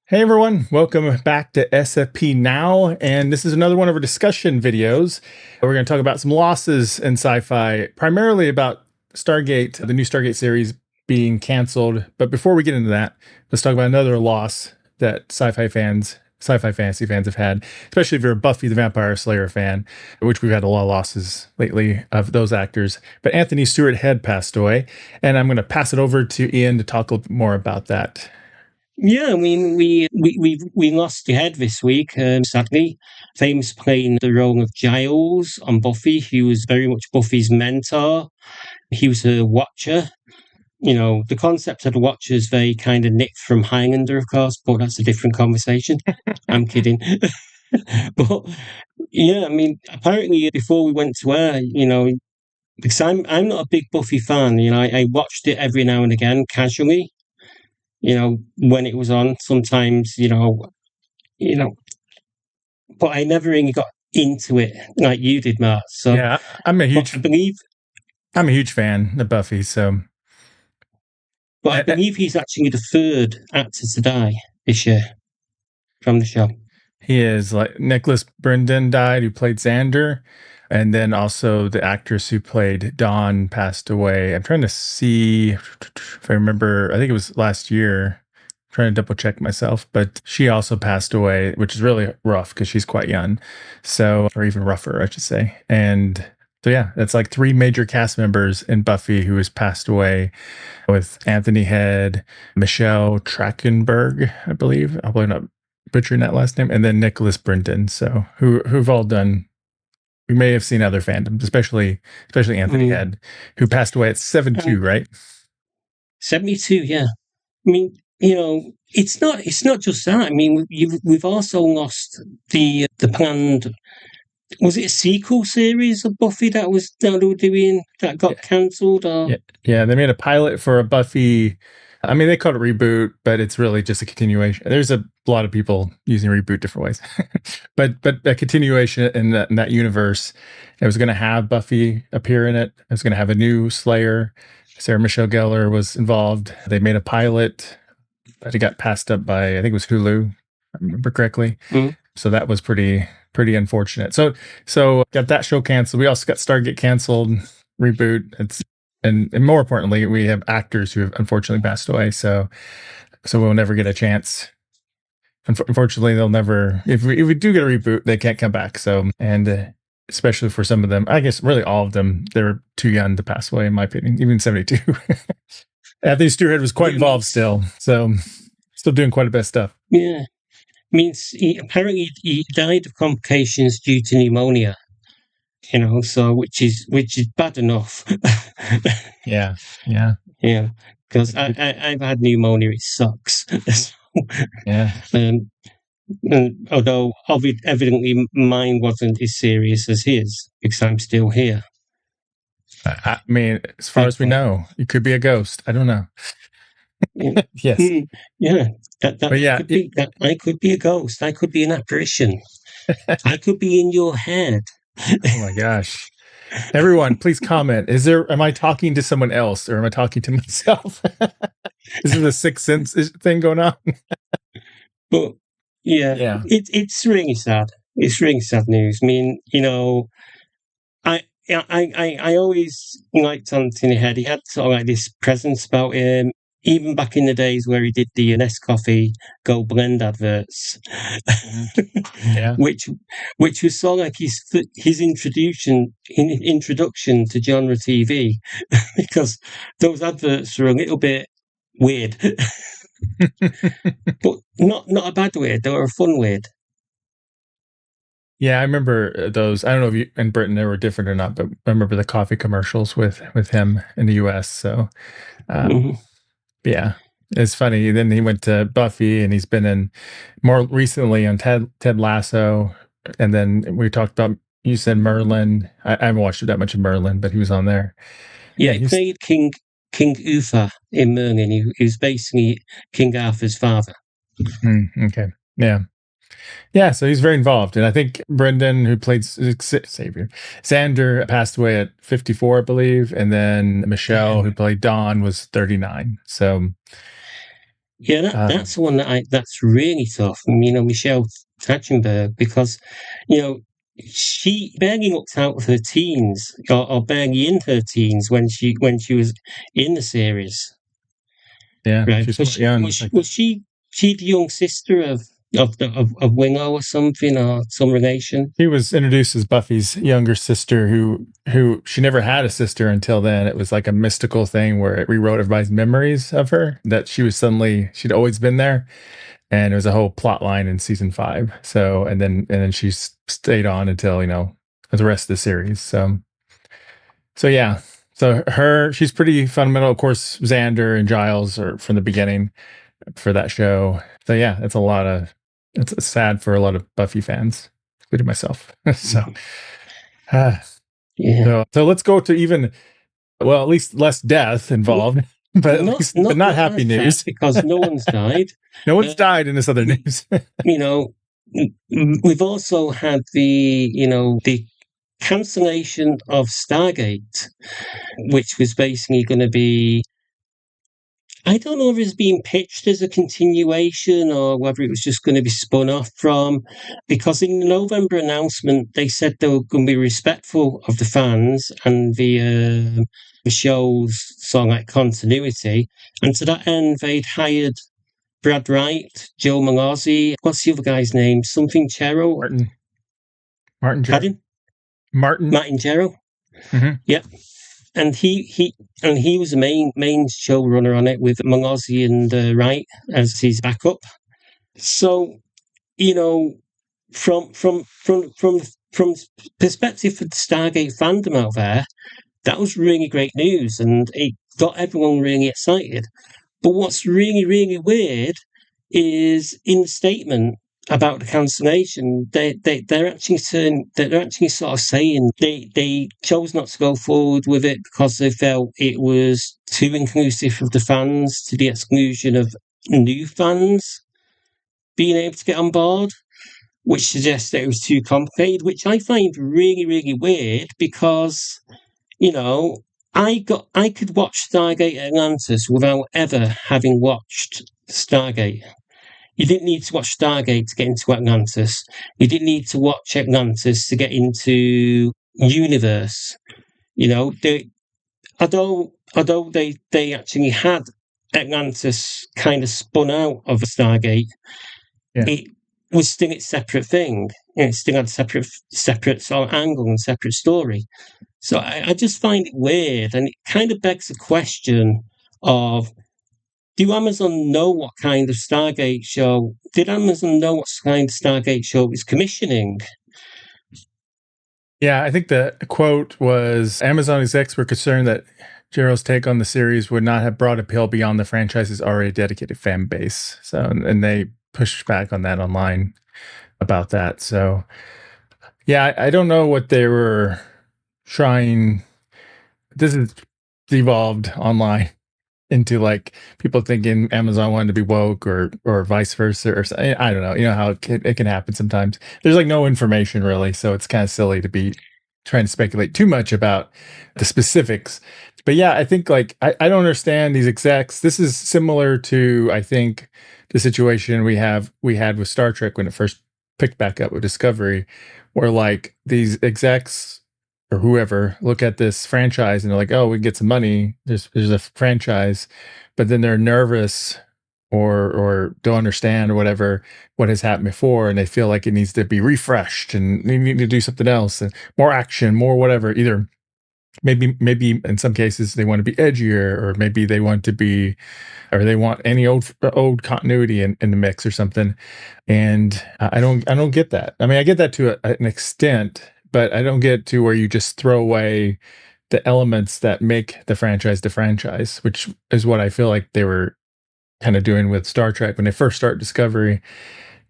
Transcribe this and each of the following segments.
Hey everyone, welcome back to SFP Now, and this is another one of our discussion videos. We're going to talk about some losses in sci-fi, primarily about Stargate, the new Stargate series being canceled. But before we get into that, let's talk about another loss that sci-fi fantasy fans have had, especially if you're a Buffy the Vampire Slayer fan, which we've had a lot of losses lately of those actors. But Anthony Stewart Head passed away, and I'm going to pass it over to Ian to talk a little bit more about that. Yeah, I mean, we lost the head this week, sadly. Famous playing the role of Giles on Buffy. He was very much Buffy's mentor. He was a watcher. You know, the concept of the watcher is very kind of nicked from Highlander, of course, but that's a different conversation. I'm kidding. But yeah, I mean, apparently before we went to air, because I'm not a big Buffy fan, I watched it every now and again casually, when it was on. Sometimes, you know, but I never really got into it like you did, Matt. So, Yeah, I'm a but huge I'm a huge fan of Buffy, so I believe he's actually the third actor to die this year from the show. he is like Nicholas Brendan died, who played Xander, and then also the actress who played Dawn passed away. I'm trying to see if I remember. I think it was last year. I'm trying to double check myself, but she also passed away, which is really rough because she's quite young. So, or even rougher, I should say. And so, yeah, that's like three major cast members in Buffy who has passed away, with Anthony Head, Michelle Trachtenberg, I believe. I'm probably not butchering that last name, and then Nicholas Brendan. So who've all done. We may have seen other fandoms, especially Anthony Head, who passed away at 72, right? 72, yeah. I mean, it's not just that. I mean, we've also lost the planned. Was it a sequel series of Buffy that they were doing that got cancelled? Or Yeah, they made a pilot for a Buffy. I mean, they call it reboot, but it's really just a continuation. There's a lot of people using reboot different ways, but a continuation in that universe. It was going to have Buffy appear in it. It was going to have a new Slayer. Sarah Michelle Gellar was involved. They made a pilot, but it got passed up by, I think it was Hulu, if I remember correctly. So that was pretty unfortunate. So got that show canceled. We also got Stargate canceled, reboot. And more importantly, we have actors who have unfortunately passed away. So we'll never get a chance. Unfortunately, they'll never. If we do get a reboot, they can't come back. So, and especially for some of them, I guess really all of them, they're too young to pass away, in my opinion. Even 72. Anthony Stewart was quite involved still, so still doing quite a bit of stuff. Yeah, means apparently he died of complications due to pneumonia. So which is bad enough. Yeah. Yeah, because I've had pneumonia. It sucks. Yeah. Although evidently mine wasn't as serious as his, because I'm still here. I mean, as far as we know, it could be a ghost. I don't know. Yes. Yeah. I could be a ghost. I could be an apparition. I could be in your head. Oh my gosh. Everyone, please comment. Am I talking to someone else or am I talking to myself? Is it a Sixth Sense thing going on? But yeah. It's really sad. It's really sad news. I mean, I always liked Anthony Head. He had sort of like this presence about him, even back in the days where he did the Nescoffee Go Blend adverts. Yeah. which was sort of like his introduction to genre TV, because those adverts were a little bit weird. But not a bad weird, they were a fun weird. Yeah, I remember those. I don't know if you in Britain they were different or not, but I remember the coffee commercials with him in the US. So, yeah, it's funny. Then he went to Buffy, and he's been in more recently on Ted Lasso, and then we talked about. You said Merlin. I haven't watched that much of Merlin, but he was on there. Yeah, he played King Uther in Merlin. He was basically King Arthur's father. Okay. Yeah, so he's very involved. And I think Brendan, who played Xavier, Xander passed away at 54, I believe. And then Michelle, who played Dawn, was 39. So, Yeah, that's the one that's really tough. Michelle Trachtenberg, because she barely looked out of her teens, or barely in her teens when she was in the series, Yeah, right? she's Because quite young. she the young sister of Willow or something, or some relation? She was introduced as Buffy's younger sister, who she never had a sister until then. It was like a mystical thing where it rewrote everybody's memories of her, that she'd always been there, and it was a whole plot line in season 5. So and then she stayed on until the rest of the series. So yeah. So she's pretty fundamental. Of course, Xander and Giles are from the beginning for that show. So yeah, it's sad for a lot of Buffy fans, including myself. So, uh, Yeah. so let's go to at least less death involved, but not happy as bad, news. because no one's died. No one's Uh, died in this other news. you know, we've also had the cancellation of Stargate, which was basically going to be. I don't know if it's being pitched as a continuation or whether it was just going to be spun off from, because in the November announcement, they said they were going to be respectful of the fans and the show's sort of like continuity. And to that end, they'd hired Brad Wright, Joe Malozzi. What's the other guy's name? Something Chero? Martin Jarrett. Pardon? Martin. Martin Chero? Mm-hmm. Yep. And he was the main showrunner on it, with Malozzi and Wright as his backup. So, from perspective of the Stargate fandom out there, that was really great news, and it got everyone really excited. But what's really, really weird is, in the statement about the cancellation, they're actually sort of saying they chose not to go forward with it because they felt it was too inclusive of the fans, to the exclusion of new fans being able to get on board, which suggests that it was too complicated, which I find really, really weird, because I could watch Stargate Atlantis without ever having watched Stargate. You didn't need to watch Stargate to get into Atlantis. You didn't need to watch Atlantis to get into Universe. Although they actually had Atlantis kind of spun out of Stargate, Yeah. it was still its separate thing. It still had a separate sort of angle and separate story. So I just find it weird, and it kind of begs the question of, do Amazon know what kind of Stargate show? Did Amazon know what kind of Stargate show it was commissioning? Yeah, I think the quote was, Amazon execs were concerned that Gerald's take on the series would not have brought appeal beyond the franchise's already dedicated fan base. So, and they pushed back on that online about that. So, yeah, I don't know what they were trying. This has devolved online into like people thinking Amazon wanted to be woke, or vice versa, or I don't know. You know how it can happen sometimes. There's like no information really, so it's kind of silly to be trying to speculate too much about the specifics. But yeah, I think like I don't understand these execs. This is similar to, I think, the situation we had with Star Trek when it first picked back up with Discovery, where like these execs or whoever look at this franchise and they're like, oh, we can get some money. There's a franchise, but then they're nervous or don't understand or whatever what has happened before, and they feel like it needs to be refreshed and they need to do something else and more action, more whatever. Either maybe in some cases they want to be edgier, or maybe they want to be, or they want any old continuity in the mix or something. And I don't get that. I mean, I get that to an extent, but I don't get to where you just throw away the elements that make the franchise, which is what I feel like they were kind of doing with Star Trek when they first started Discovery,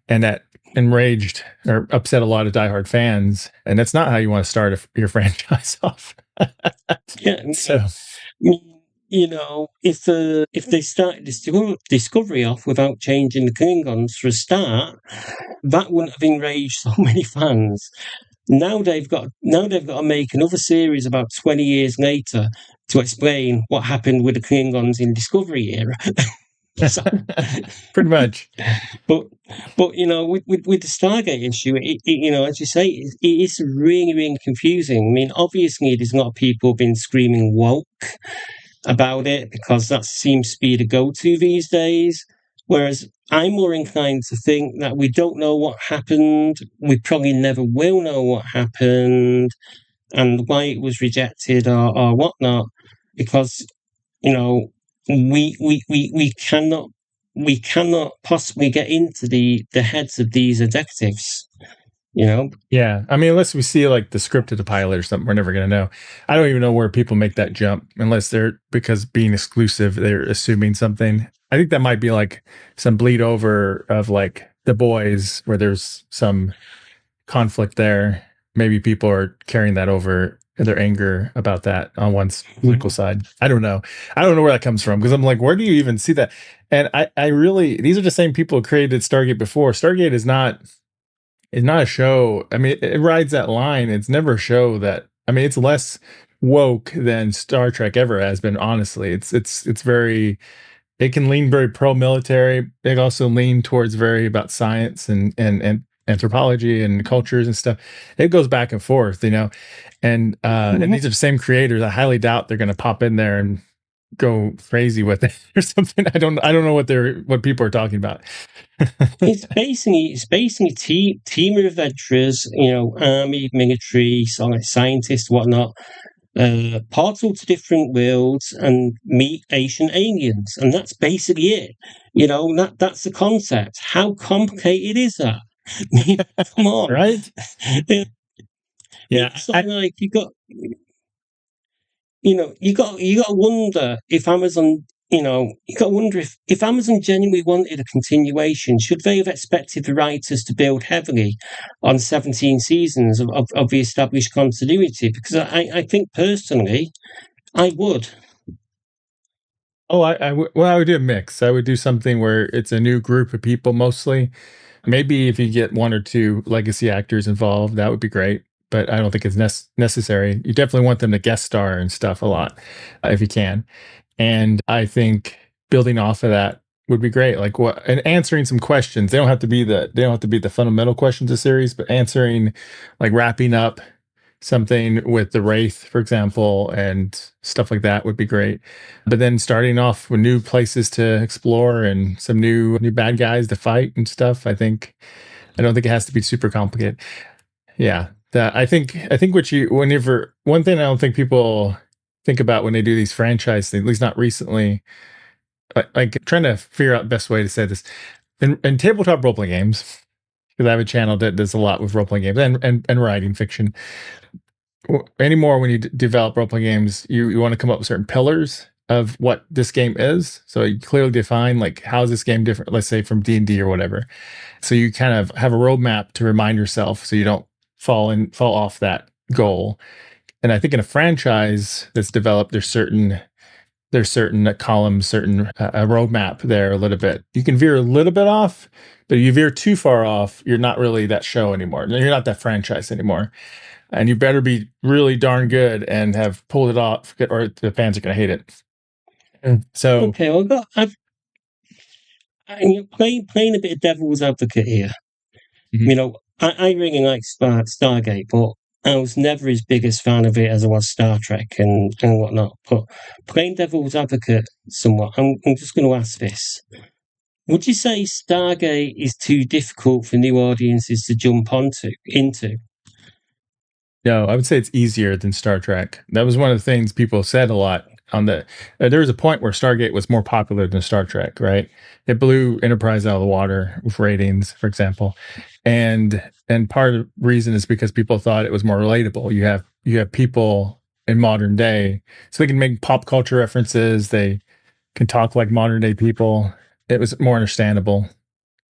and that enraged or upset a lot of diehard fans. And that's not how you want to start your franchise off. Yeah. So, if they started Discovery off without changing the Klingons for a start, that wouldn't have enraged so many fans. Now they've got to make another series about 20 years later to explain what happened with the Klingons in Discovery era. So, Pretty much. but with the Stargate issue, as you say, it is really really confusing. I mean, obviously, there's a lot of people been screaming woke about it because that seems to be the go-to these days. Whereas I'm more inclined to think that we don't know what happened. We probably never will know what happened and why it was rejected or whatnot, because you know we cannot possibly get into the heads of these executives. Yeah. I mean, unless we see like the script of the pilot or something, we're never going to know. I don't even know where people make that jump unless they're, because being exclusive, they're assuming something. I think that might be like some bleed over of like The Boys where there's some conflict there. Maybe people are carrying that over their anger about that on one's political side. I don't know. I don't know where that comes from because I'm like, where do you even see that? And I really, these are the same people who created Stargate before. Stargate is not, it's not a show. I mean, it rides that line. It's never a show that, I mean, it's less woke than Star Trek ever has been, honestly. It's very, it can lean very pro-military. It also lean towards very about science and anthropology and cultures and stuff. It goes back and forth, you know. And these are the same creators. I highly doubt they're gonna pop in there and go crazy with it or something. I don't know what people are talking about. It's basically team of adventurers, army, military, scientists, whatnot, portal to different worlds and meet Asian aliens, and that's basically it. That's the concept. How complicated is that? Come on. Right? Yeah. It's sort of like you got to wonder if Amazon. You got to wonder if Amazon genuinely wanted a continuation, should they have expected the writers to build heavily on 17 seasons of the established continuity? Because I think personally, I would. Oh, well, I would do a mix. I would do something where it's a new group of people mostly. Maybe if you get one or two legacy actors involved, that would be great. But I don't think it's necessary. You definitely want them to guest star and stuff a lot, if you can. And I think building off of that would be great. Like what, and answering some questions. They don't have to be the fundamental questions of series, but answering, like wrapping up something with the Wraith, for example, and stuff like that would be great. But then starting off with new places to explore and some new bad guys to fight and stuff. I don't think it has to be super complicated. Yeah. That I think what you whenever one thing I don't think people think about when they do these franchise things, at least not recently, like trying to figure out the best way to say this. In tabletop role playing games, because I have a channel that does a lot with role playing games and writing fiction anymore. When you develop role playing games, you want to come up with certain pillars of what this game is, so you clearly define like how is this game different, let's say from D&D or whatever, so you kind of have a roadmap to remind yourself so you don't fall off that goal. And I think in a franchise that's developed, there's certain columns, certain a roadmap there a little bit. You can veer a little bit off, but if you veer too far off, you're not really that show anymore. You're not that franchise anymore. And you better be really darn good and have pulled it off, or the fans are going to hate it. So, Okay, well, playing a bit of devil's advocate here. mhm. I really like Stargate, but I was never as big a fan of it as I was Star Trek and whatnot. But playing devil's advocate somewhat, I'm just going to ask this. Would you say Stargate is too difficult for new audiences to jump into? No, I would say it's easier than Star Trek. That was one of the things people said a lot on the. There was a point where Stargate was more popular than Star Trek, right? It blew Enterprise out of the water with ratings, for example, and part of the reason is because people thought it was more relatable. You have people in modern day, so they can make pop culture references. They can talk like modern day people. It was more understandable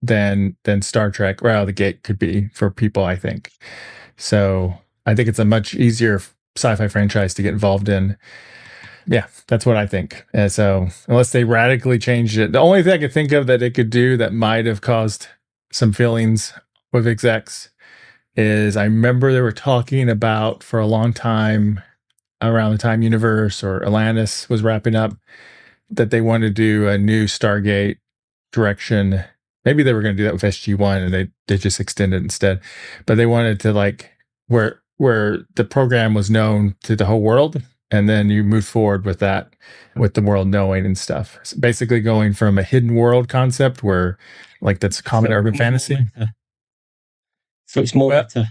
than Star Trek right out of the gate could be for people, I think. So I think it's a much easier sci-fi franchise to get involved in. Yeah, that's what I think. And so unless they radically changed it, the only thing I could think of that it could do that might have caused some feelings with execs is I remember they were talking about for a long time around the time Universe or Atlantis was wrapping up that they wanted to do a new Stargate direction. Maybe they were going to do that with SG1 and they just extended instead. But they wanted to like where the program was known to the whole world, and then you move forward with that, with the world knowing and stuff. So basically going from a hidden world concept where like that's common urban fantasy. So it's more meta.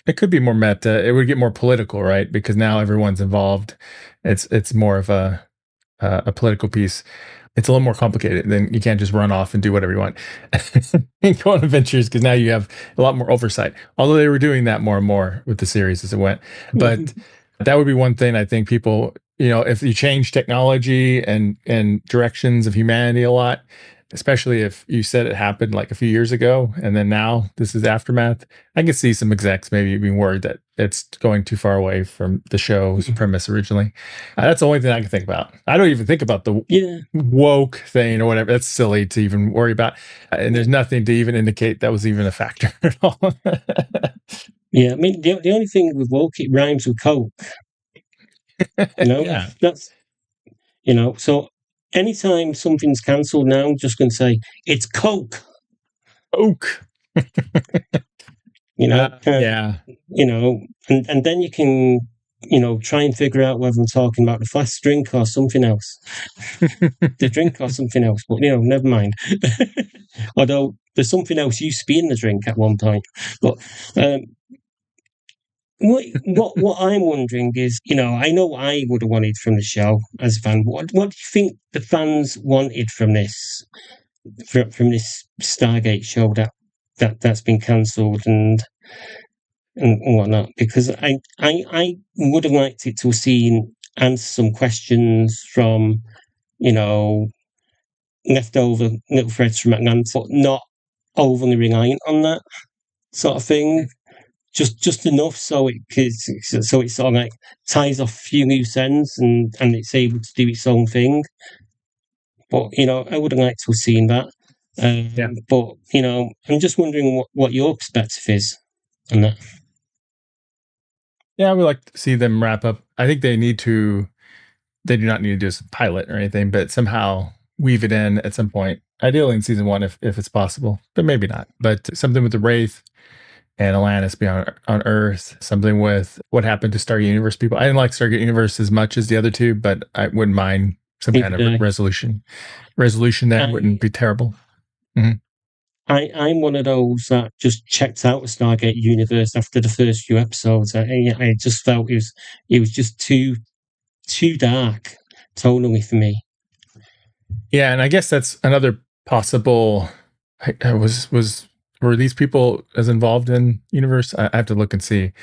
It could be more meta. It would get more political, right? Because now everyone's involved. It's more of a political piece. It's a little more complicated. Then you can't just run off and do whatever you want and go on adventures, because now you have a lot more oversight. Although they were doing that more and more with the series as it went. But that would be one thing I think people, if you change technology and directions of humanity a lot, especially if you said it happened like a few years ago and then now this is aftermath, I can see some execs maybe being worried that it's going too far away from the show's premise originally. That's the only thing I can think about. I don't even think about the woke thing or whatever. That's silly to even worry about. And there's nothing to even indicate that was even a factor at all. Yeah, I mean, the only thing with woke, it rhymes with coke. Yeah. That's, so anytime something's cancelled now, I'm just going to say, it's coke. Coke. Yeah. And then you can, try and figure out whether I'm talking about the fast drink or something else. The drink or something else, but, never mind. Although there's something else used to be in the drink at one point. But what I'm wondering is, I know what I would have wanted from the show as a fan. What do you think the fans wanted from this Stargate show that's been cancelled and whatnot? Because I would have liked it to have seen answer some questions from, leftover little threads from Atlanta, but not overly reliant on that sort of thing. Just enough so it sort of like ties off a few loose ends and it's able to do its own thing. But I would have liked to have seen that. But I'm just wondering what your perspective is on that. Yeah, I would like to see them wrap up. I think they do not need to do a pilot or anything, but somehow weave it in at some point. Ideally in season 1 if it's possible, but maybe not. But something with the Wraith and Atlantis beyond on Earth, something with what happened to Stargate Universe people. I didn't like Stargate Universe as much as the other two, but I wouldn't mind some kind of resolution. That wouldn't be terrible. Mm-hmm. I'm one of those that just checked out the Stargate Universe after the first few episodes. I just felt it was just too dark tonally for me. Yeah, and I guess that's another possible. Were these people as involved in universe? I have to look and see.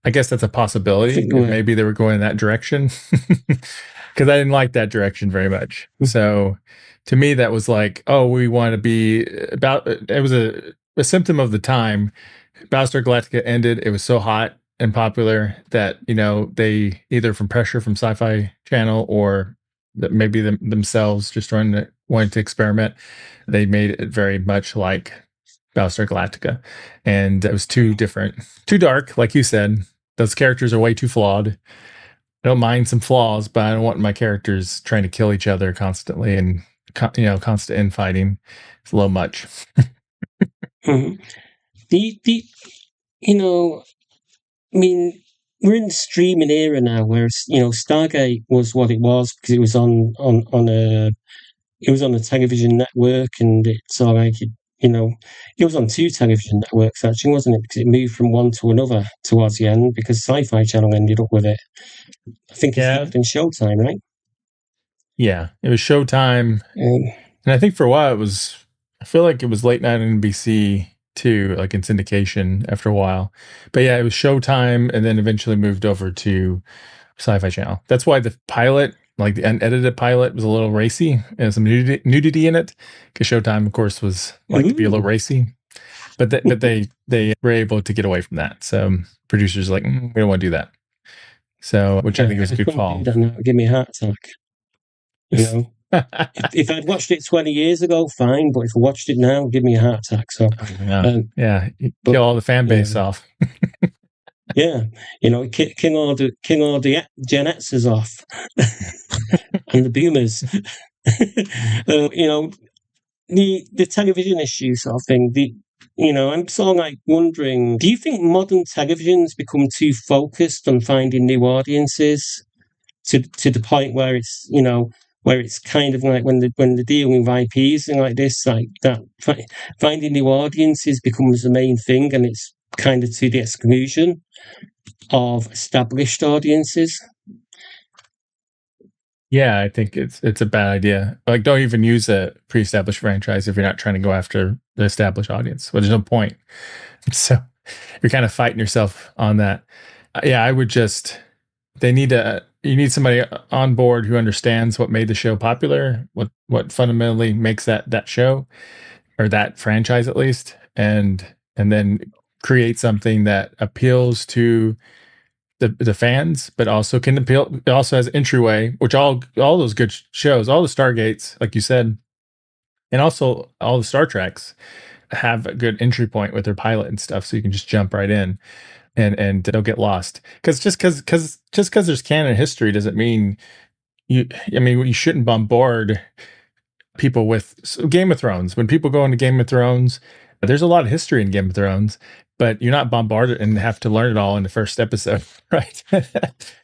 I guess that's a possibility. Maybe they were going in that direction, because I didn't like that direction very much. So to me, that was like, oh, we want to be about. It was a symptom of the time. Battlestar Galactica ended. It was so hot and popular that they either from pressure from Sci-Fi Channel or that maybe themselves just wanting to experiment, they made it very much like Battlestar Galactica, and it was too different, too dark, like you said. Those characters are way too flawed. I don't mind some flaws, but I don't want my characters trying to kill each other constantly and constant infighting. It's a little much. Mm-hmm. I mean, we're in the streaming era now, where Stargate was what it was because it was on a television network, and it's all like it was on 2 television networks actually, wasn't it? Because it moved from one to another towards the end because Sci-Fi Channel ended up with it. I think it's left in Showtime, right? Yeah, it was Showtime, and I think for a while I feel like it was late night on NBC too, like in syndication after a while. But yeah, it was Showtime, and then eventually moved over to Sci-Fi Channel. That's why the pilot, like the unedited pilot, was a little racy and some nudity in it, because Showtime, of course, was like to be a little racy. But they were able to get away from that. So producers are like, we don't want to do that. So, which I think was a good call. Give me a heart attack. If I'd watched it 20 years ago, fine. But if I watched it now, give me a heart attack. So kill all the fan base off. Yeah, king all the Gen Xers off and the boomers. The television issue sort of thing. I'm sort of like wondering, do you think modern television's become too focused on finding new audiences to the point where it's kind of like when they're dealing with IPs and like this, like that, finding new audiences becomes the main thing, and it's kind of to the exclusion of established audiences. Yeah, I think it's a bad idea. Like, don't even use a pre-established franchise if you're not trying to go after the established audience. Well, there's no point. So you're kind of fighting yourself on that. Yeah, I would just. They need to. You need somebody on board who understands what made the show popular, what fundamentally makes that show or that franchise at least, and then create something that appeals to the fans, but also can appeal. It also has entryway, which all those good shows, all the Stargates, like you said, and also all the Star Treks have a good entry point with their pilot and stuff, so you can just jump right in and don't get lost. Because just because there's canon history doesn't mean you. I mean, you shouldn't bombard people with Game of Thrones. When people go into Game of Thrones, there's a lot of history in Game of Thrones, but you're not bombarded and have to learn it all in the first episode, right?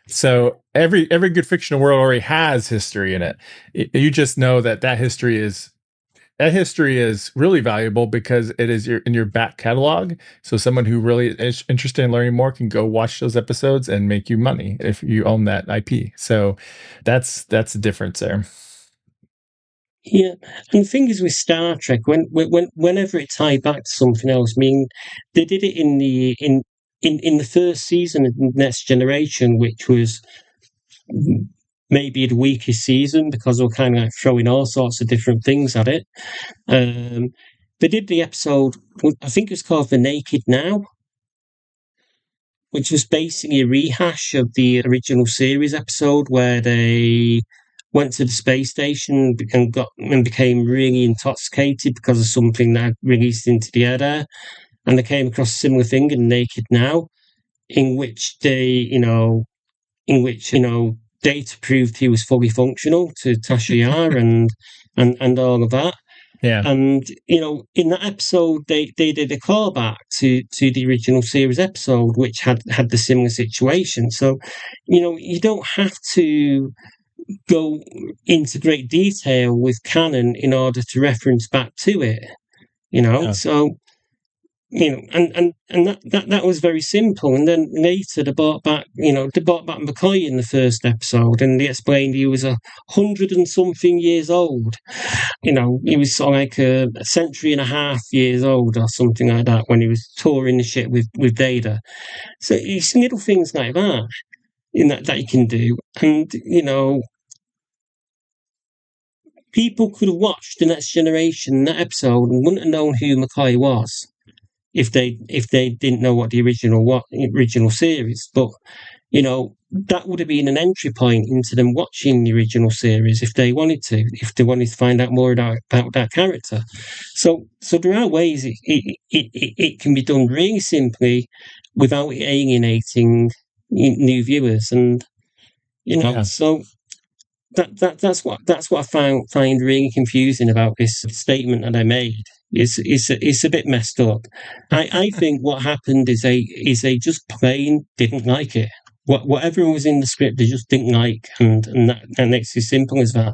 So every good fictional world already has history in it. You just know that history is really valuable because it is in your back catalog. So someone who really is interested in learning more can go watch those episodes and make you money if you own that IP. So that's the difference there. Yeah, and the thing is with Star Trek, whenever it tied back to something else, I mean, they did it in the first season of Next Generation, which was maybe the weakest season because they were kind of like throwing all sorts of different things at it. Um, they did the episode, I think it's called The Naked Now, which was basically a rehash of the original series episode where they went to the space station and became really intoxicated because of something that had released into the air there, and they came across a similar thing in Naked Now, in which data proved he was fully functional to Tasha Yar and all of that. Yeah. And in that episode, they did a callback to the original series episode, which had the similar situation. So, you don't have to go into great detail with canon in order to reference back to it. Yeah. So and that was very simple. And then later they brought back McCoy in the first episode, and they explained he was 100 and something years old. He was sort of like a century and a half years old or something like that when he was touring the ship with Data. So it's little things like that that you can do, and people could have watched the Next Generation that episode and wouldn't have known who McCoy was if they didn't know what the original series. But that would have been an entry point into them watching the original series if they wanted to find out more about that character. So there are ways it can be done really simply without alienating new viewers, and Yeah. so that's what I find really confusing about this statement that I made. It's a bit messed up. I think what happened is they just plain didn't like it. Whatever was in the script, they just didn't like, and it's as simple as that.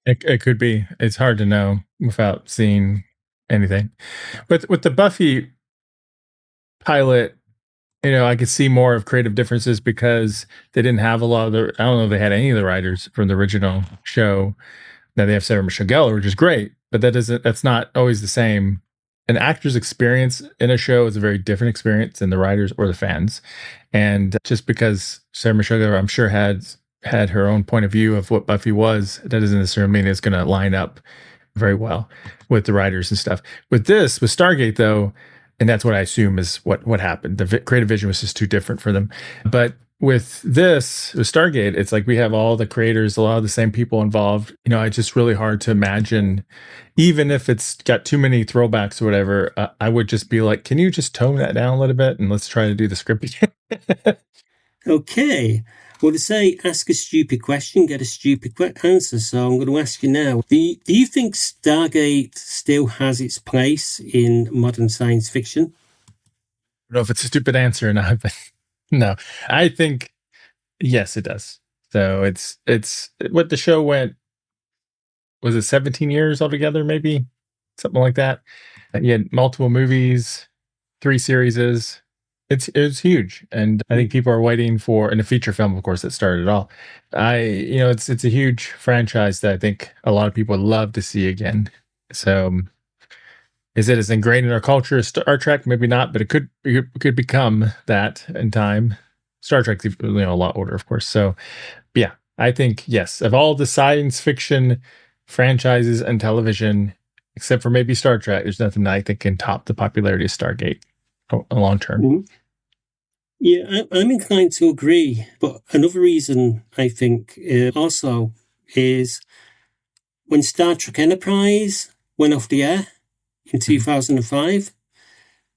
It could be. It's hard to know without seeing anything. But with the Buffy pilot, I could see more of creative differences because they didn't have a lot of the. I don't know if they had any of the writers from the original show. Now they have Sarah Michelle Gellar, which is great, but that's not always the same. An actor's experience in a show is a very different experience than the writers or the fans. And just because Sarah Michelle Gellar, I'm sure, had her own point of view of what Buffy was, that doesn't necessarily mean it's going to line up very well with the writers and stuff. With Stargate, though, and that's what I assume is what happened. The creative vision was just too different for them. But with Stargate, it's like we have all the creators, a lot of the same people involved. It's just really hard to imagine, even if it's got too many throwbacks or whatever. I would just be like, can you just tone that down a little bit and let's try to do the script again? Okay. Well, to say ask a stupid question, get a stupid answer. So I'm going to ask you now: Do you think Stargate still has its place in modern science fiction? I don't know if it's a stupid answer or not, but no, I think yes, it does. So it's what the show went. Was it 17 years altogether? Maybe something like that. You had multiple movies, 3 series. It's huge, and I think people are waiting for, and a feature film, of course, that started it all. It's a huge franchise that I think a lot of people would love to see again. So, is it as ingrained in our culture as Star Trek? Maybe not, but it could become that in time. Star Trek's a lot older, of course. So, yeah, I think yes, of all the science fiction franchises and television, except for maybe Star Trek, there's nothing that I think can top the popularity of Stargate long term. Mm-hmm. Yeah, I'm inclined to agree. But another reason I think also is when Star Trek Enterprise went off the air in 2005,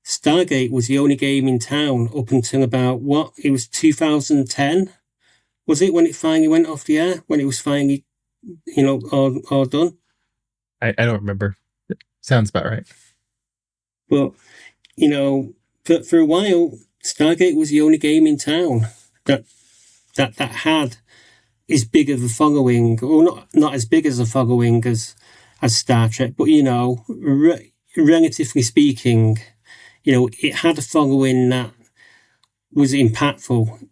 Stargate was the only game in town up until about it was 2010. Was it when it finally went off the air? When it was finally, all done? I don't remember. Sounds about right. But, for a while, Stargate was the only game in town that had as big of a following, or not as big as a following as Star Trek, but relatively speaking, it had a following that was impactful,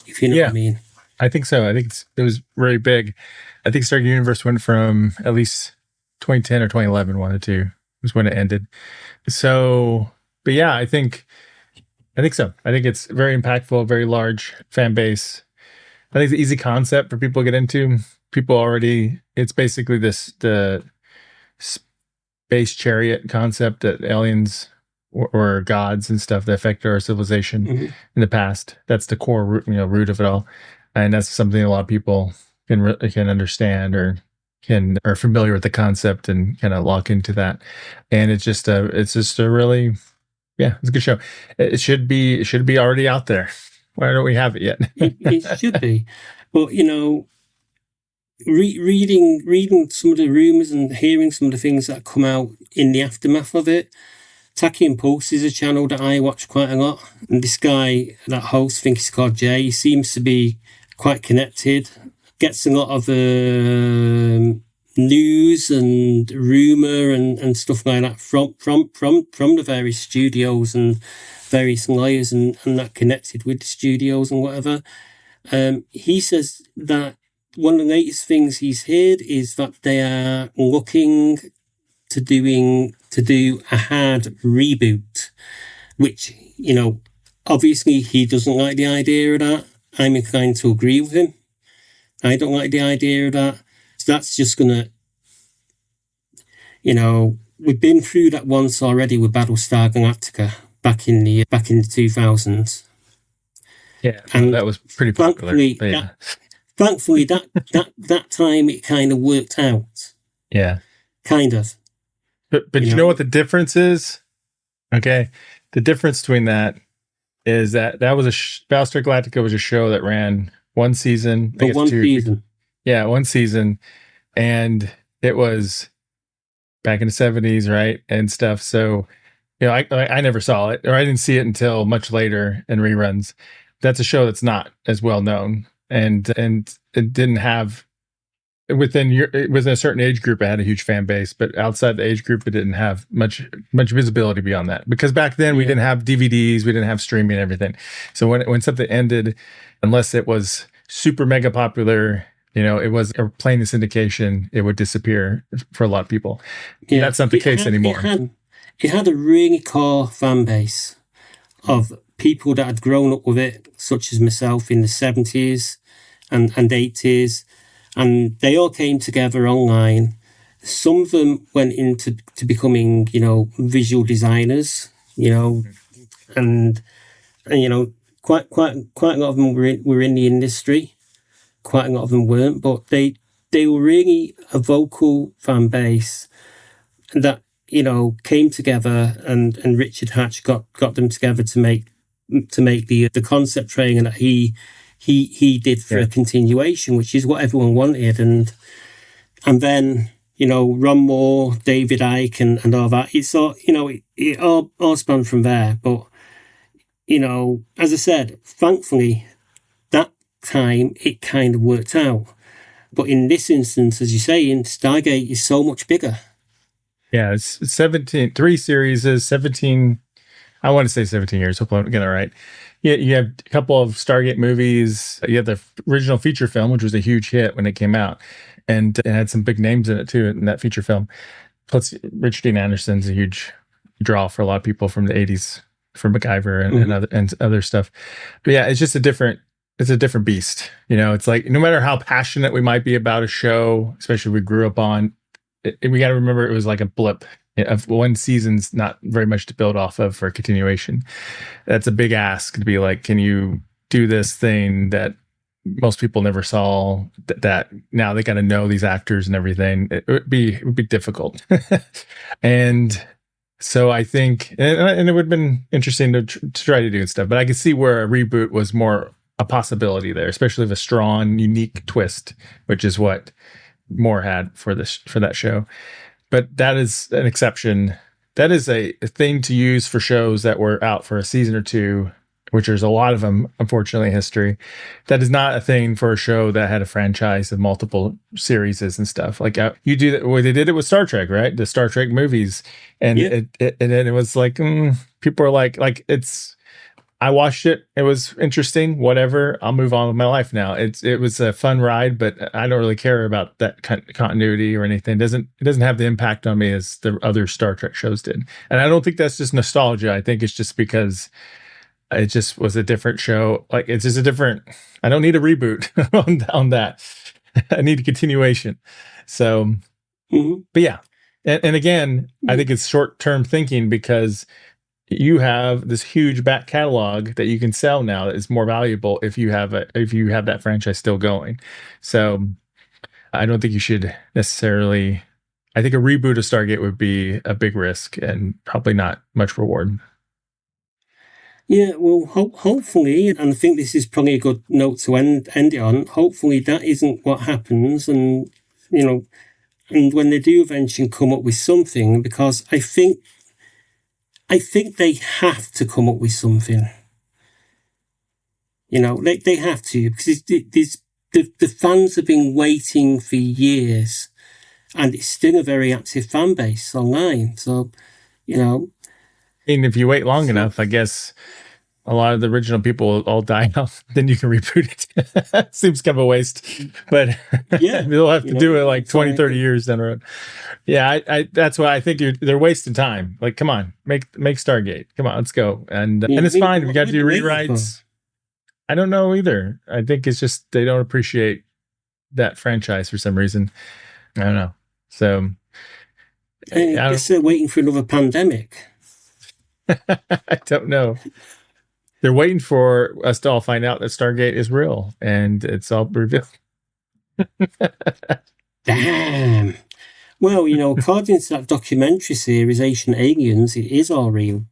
if you know what I mean. I think so. I think it was very big. I think Stargate Universe went from at least 2010 or 2011, one or two was when it ended. So, but yeah, I think so. I think it's very impactful, very large fan base. I think it's an easy concept for people to get into. It's basically the space chariot concept that aliens or gods and stuff that affected our civilization in the past. That's the core root of it all. And that's something a lot of people can understand or are familiar with the concept and kind of lock into that. And it's just a really, it's a good show. It should be already out there. Why don't we have it yet? It should be. But, reading some of the rumors and hearing some of the things that come out in the aftermath of it, SciFiPulse is a channel that I watch quite a lot. And this guy, that host, I think he's called Jay, he seems to be quite connected, gets a lot of news and rumor and stuff like that from the various studios and various lawyers and that connected with the studios and whatever. He says that one of the latest things he's heard is that they are looking to do a hard reboot, which, obviously he doesn't like the idea of that. I'm inclined to agree with him. I don't like the idea of that. So that's just gonna, we've been through that once already with Battlestar Galactica back in the 2000s. Yeah, and that was pretty popular. Thankfully, that time it kind of worked out. Yeah, kind of. But you know what the difference is? Okay, the difference between that is that was Battlestar Galactica was a show that ran one season. Season. Yeah, one season, and it was back in the 70s, right, and stuff. So, I never saw it, or I didn't see it until much later in reruns. That's a show that's not as well known, and it didn't have within a certain age group. It had a huge fan base, but outside the age group, it didn't have much visibility beyond that. Because back then we didn't have DVDs, we didn't have streaming and everything. So when something ended, unless it was super mega popular, it was playing the syndication, it would disappear for a lot of people. Yeah, that's not the case anymore. It had a really core fan base of people that had grown up with it, such as myself in the 70s and 80s, and they all came together online. Some of them went into visual designers, and quite a lot of them were in the industry. Quite a lot of them weren't, but they were really a vocal fan base that came together, and Richard Hatch got them together to make the concept training that he did for a continuation, which is what everyone wanted, and then Ron Moore, David Icke, and all that. It's all it all spanned from there, but as I said, thankfully that time it kind of worked out. But in this instance, as you say, in Stargate is so much bigger. Yeah, it's 17, 3 series is 17. I want to say 17 years. Hopefully I'm getting it right. Yeah, you have a couple of Stargate movies. You have the original feature film, which was a huge hit when it came out, and it had some big names in it too in that feature film. Plus, Richard Dean Anderson's a huge draw for a lot of people from the 80s for MacGyver and other stuff. But yeah, it's just a different beast. It's like no matter how passionate we might be about a show, especially we grew up on, we got to remember it was like a blip of one season's not very much to build off of for a continuation. That's a big ask to be like, can you do this thing that most people never saw, that now they got to know these actors and everything? It would be difficult. And so I think, and it would have been interesting to try to do stuff, but I could see where a reboot was more a possibility there, especially with a strong, unique twist, which is what Moore had for that show. But that is an exception. That is a thing to use for shows that were out for a season or two, which there's a lot of them, unfortunately, in history. That is not a thing for a show that had a franchise of multiple series and stuff. Like you do that. Well, they did it with Star Trek, right? The Star Trek movies, and it was like people are like it's. I watched it. It was interesting. Whatever. I'll move on with my life now. It was a fun ride, but I don't really care about that continuity or anything. It doesn't have the impact on me as the other Star Trek shows did. And I don't think that's just nostalgia. I think it's just because it just was a different show. Like it's just a different. I don't need a reboot on that. I need a continuation. So, but yeah, and again, I think it's short-term thinking because you have this huge back catalog that you can sell now that is more valuable if you have that franchise still going. So I don't think you should necessarily. I think a reboot of Stargate would be a big risk and probably not much reward. Yeah, well, hopefully, and I think this is probably a good note to end it on. Hopefully, that isn't what happens, and and when they do eventually come up with something, because I think they have to come up with something. They have to, because the fans have been waiting for years, and it's still a very active fan base online. So, if you wait long enough, I guess a lot of the original people all die out. Then you can reboot it. Seems kind of a waste, but yeah, they'll have to do it like 20, 30 years down the road. Yeah, I that's why I think they're wasting time. Like, come on, make Stargate. Come on, let's go. And it's fine if you got to do rewrites. I don't know either. I think it's just they don't appreciate that franchise for some reason. I don't know. So I guess they're waiting for another pandemic. I don't know. They're waiting for us to all find out that Stargate is real and it's all revealed. Damn. Well, according to that documentary series, Ancient Aliens, it is all real.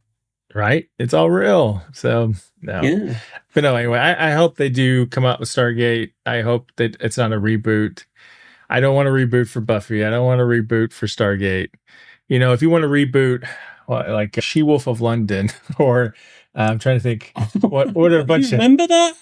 Right? It's all real. So, no. Yeah. But no, anyway, I hope they do come out with Stargate. I hope that it's not a reboot. I don't want to reboot for Buffy. I don't want to reboot for Stargate. If you want to reboot, like She-Wolf of London, or I'm trying to think, what are a bunch of... Remember that?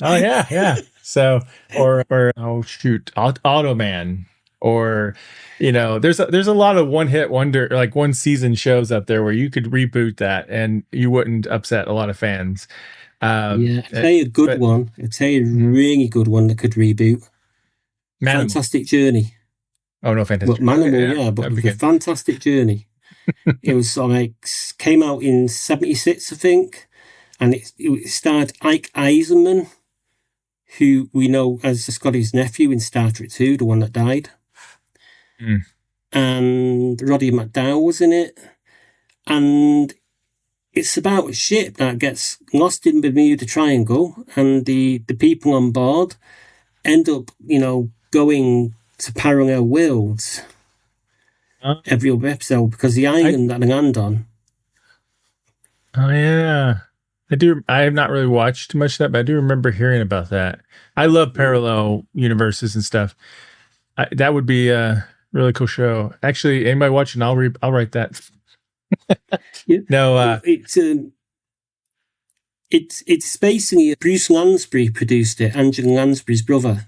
Oh, yeah. So, or oh, shoot, Automan, or, there's a lot of one-hit wonder, like one season shows out there where you could reboot that and you wouldn't upset a lot of fans. Yeah, I'll tell you a good one. I'll tell you a really good one that could reboot. Manimal. Fantastic Journey. Oh, no, Fantastic. But Manimal, yeah, but with a Fantastic Journey. It was came out in 1976, I think, and it starred Ike Eisenman, who we know as Scotty's nephew in Star Trek 2, the one that died. And Roddy McDowall was in it. And it's about a ship that gets lost in Bermuda Triangle, and the people on board end up, going to parallel worlds Oh, every other episode because the I island that they land on. oh yeah. I do. I have not really watched too much of that, but I do remember hearing about that. I love parallel universes and stuff. That would be a really cool show. Actually, anybody watching, I'll write that. Yeah. No, It's basically Bruce Lansbury produced it, Angela Lansbury's brother,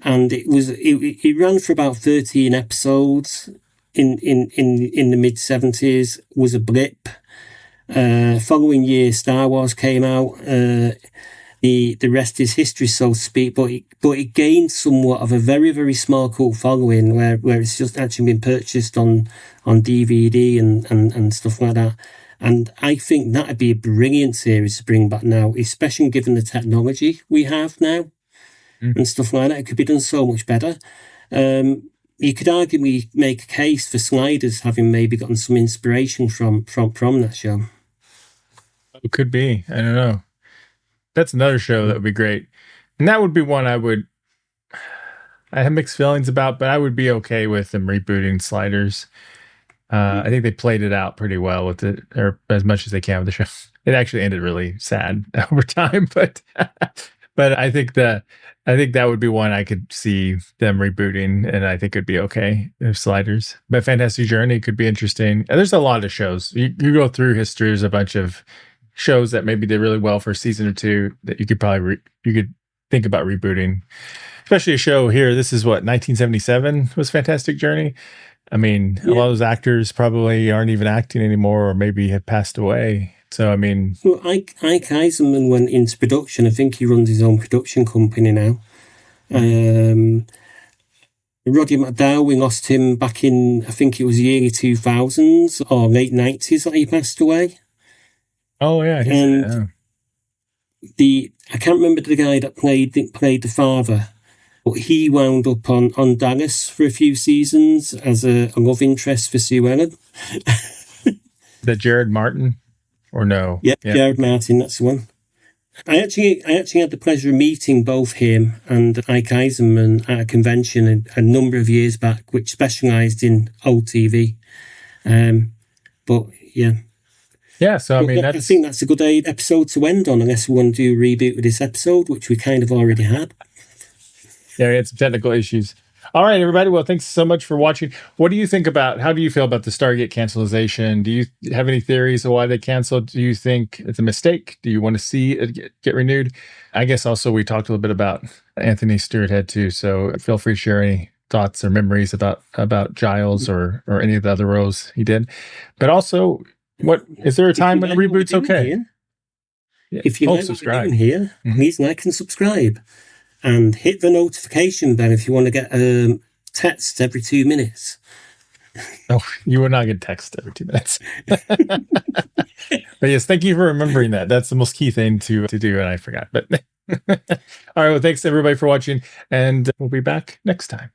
and it ran for about 13 episodes in the mid-70s. Was a blip. Following year, Star Wars came out. The rest is history, so to speak. But it gained somewhat of a very, very small cult following, where it's just actually been purchased on DVD and stuff like that. And I think that'd be a brilliant series to bring back now, especially given the technology we have now and stuff like that. It could be done so much better. You could arguably make a case for Sliders having maybe gotten some inspiration from that show. it could be. I don't know. That's another show that would be great, and that would be one I have mixed feelings about, but I would be okay with them rebooting Sliders. I think they played it out pretty well with it, or as much as they can with the show. It actually ended really sad over time, but but I think that would be one I could see them rebooting, and I think it'd be okay if Sliders. But Fantastic Journey could be interesting. And there's a lot of shows. You go through history. There's a bunch of shows that maybe did really well for a season or two that you could probably you could think about rebooting. Especially a show here. This is what 1977 was Fantastic Journey. I mean, a lot of those actors probably aren't even acting anymore, or maybe have passed away. So, I mean, well, Ike Eisenman went into production. I think he runs his own production company now. Roddy McDowell, we lost him back in, I think it was the early 2000s or late 90s that he passed away. oh yeah, And I can't remember the guy that played the father, but he wound up on Dallas for a few seasons as a love interest for Sue Ellen. that Jared Martin or no? Yeah, Jared Martin, that's the one. I actually had the pleasure of meeting both him and Ike Eisenman at a convention a number of years back, which specialised in old TV. But yeah. Yeah, so I mean, I think that's a good episode to end on, unless we want to do a reboot with this episode, which we kind of already had. Yeah, we had some technical issues. All right, everybody. Well, thanks so much for watching. What do you think about, how do you feel about the Stargate cancellation? Do you have any theories of why they canceled? Do you think it's a mistake? Do you want to see it get renewed? I guess also we talked a little bit about Anthony Stewart Head too. So feel free to share any thoughts or memories about Giles or any of the other roles he did. But also, what is there a time when a reboot's okay? Here, if you like subscribe what we're doing here, please like and subscribe. And hit the notification bell if you want to get texts every 2 minutes. Oh, you will not get text every 2 minutes. But yes, thank you for remembering that. That's the most key thing to do, and I forgot. But all right, well, thanks everybody for watching, and we'll be back next time.